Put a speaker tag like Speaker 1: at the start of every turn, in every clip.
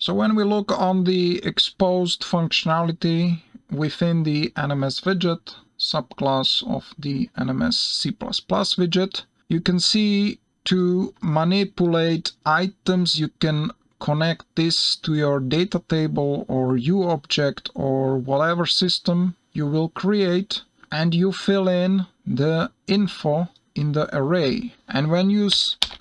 Speaker 1: So when we look on the exposed functionality within the NMS widget, subclass of the NMS C++ widget, you can see to manipulate items, you can connect this to your data table or UObject or whatever system you will create, and you fill in the info in the array. And when you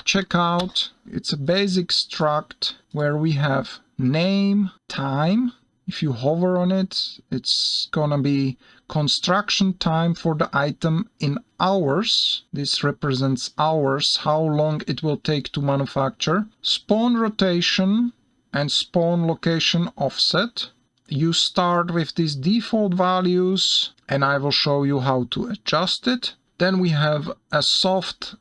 Speaker 1: check out, it's a basic struct where we have name, time. If you hover on it, it's gonna be construction time for the item in hours. This represents hours, how long it will take to manufacture. Spawn rotation and spawn location offset. You start with these default values, and I will show you how to adjust it. Then we have a soft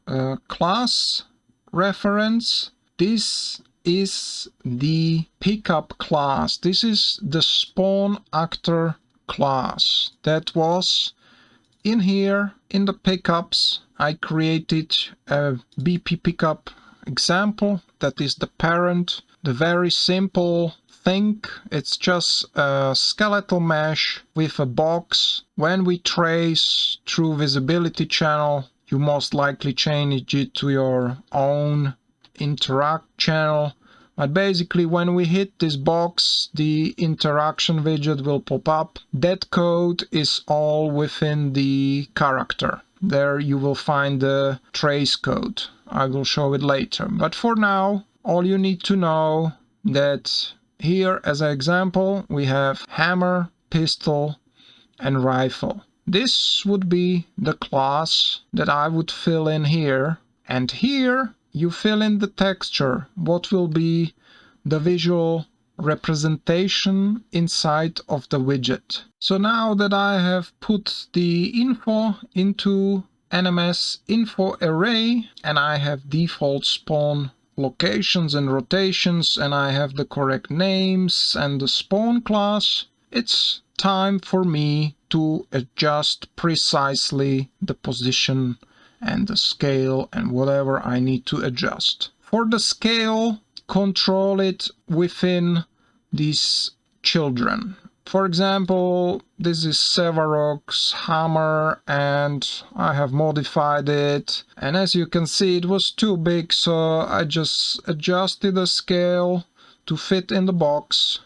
Speaker 1: class reference. This is the pickup class. This is the spawn actor class that was in here in the pickups. I created a BP pickup example that is the parent. The very simple thing, it's just a skeletal mesh with a box. When we trace through visibility channel, you most likely change it to your own interact channel, but basically when we hit this box, the interaction widget will pop up. That code is all within the character. There you will find the trace code. I will show it later, but for now all you need to know that here as an example we have hammer, pistol and rifle. This would be the class that I would fill in here, and here you fill in the texture, what will be the visual representation inside of the widget. So now that I have put the info into NMS info array, and I have default spawn locations and rotations, and I have the correct names and the spawn class, it's time for me to adjust precisely the position and the scale and whatever I need to adjust. For the scale, control it within these children. For example, this is Sevarog's hammer and I have modified it, and as you can see it was too big, so I just adjusted the scale to fit in the box.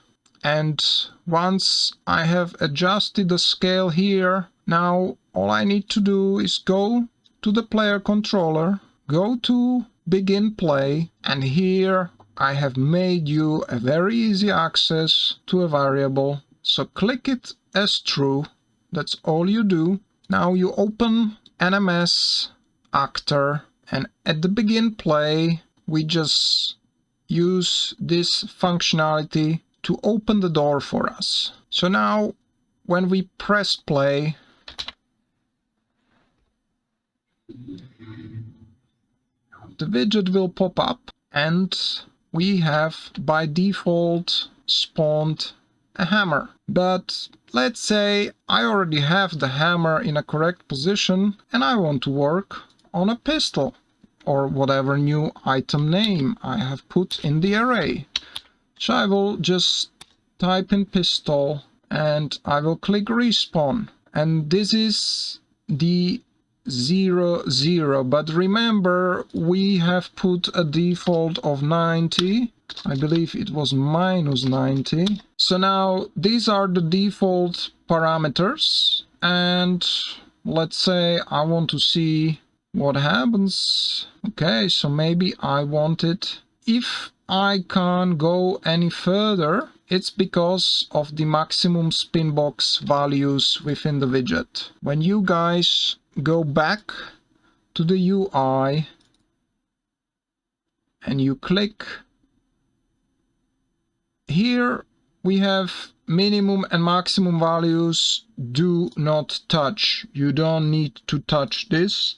Speaker 1: And once I have adjusted the scale here, now all I need to do is go to the player controller, go to begin play, and here I have made you a very easy access to a variable. So click it as true, that's all you do. Now you open NMS actor, and at the begin play we just use this functionality to open the door for us. So now when we press play, the widget will pop up and we have by default spawned a hammer. But let's say I already have the hammer in a correct position and I want to work on a pistol or whatever new item name I have put in the array. So I will just type in pistol and I will click respawn, and this is the 00, but remember we have put a default of 90. I believe it was -90. So now these are the default parameters, and let's say I want to see what happens. Okay, so maybe I want it. If I can't go any further, it's because of the maximum spin box values within the widget. When you guys go back to the UI and you click here, we have minimum and maximum values. Do not touch. You don't need to touch this.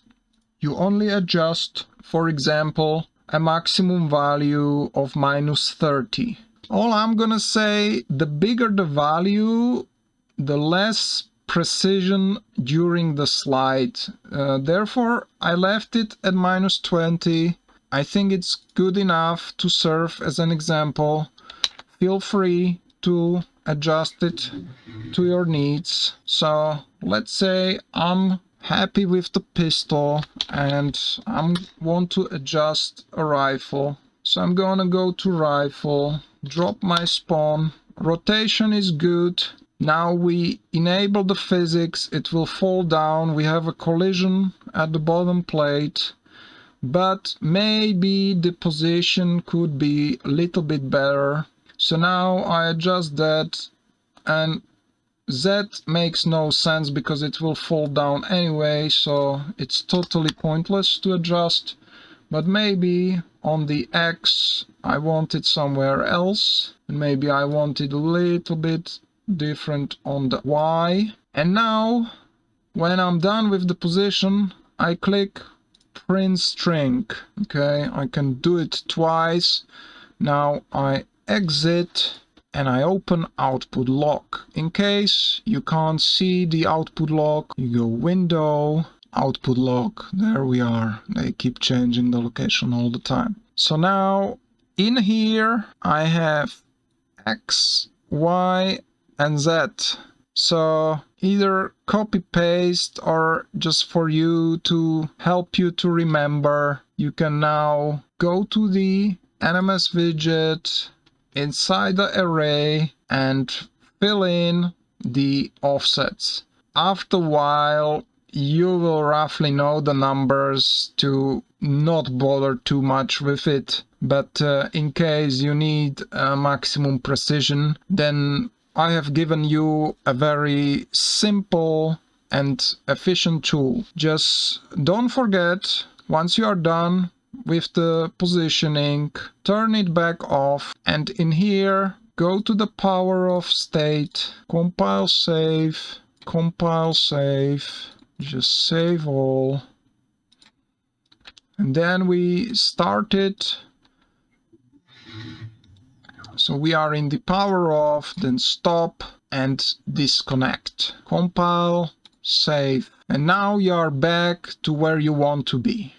Speaker 1: You only adjust, for example, a maximum value of -30. All I'm gonna say, the bigger the value, the less precision during the slide. Therefore, I left it at -20. I think it's good enough to serve as an example. feel free to adjust it to your needs. So let's say I'm happy with the pistol and I want to adjust a rifle. So I'm gonna go to rifle, drop my spawn, rotation is good. Now we enable the physics, it will fall down, we have a collision at the bottom plate, but maybe the position could be a little bit better. So now I adjust that, and Z makes no sense because it will fall down anyway, so it's totally pointless to adjust. But maybe on the X I want it somewhere else, and maybe I want it a little bit different on the Y. And now when I'm done with the position, I click print string. Okay, I can do it twice. Now I exit and I open output log. In case you can't see the output log, you go window, output log, there we are. They keep changing the location all the time. So now in here I have X, Y and Z. So either copy paste or just for you to help you to remember, you can now go to the NMS widget inside the array and fill in the offsets. After a while, you will roughly know the numbers to not bother too much with it. But in case you need maximum precision, then I have given you a very simple and efficient tool. Just don't forget, once you are done with the positioning, turn it back off, and in here go to the power of state, compile save, just save all, and then we start it. So we are in the power off, then stop and disconnect, compile, save, and now you are back to where you want to be.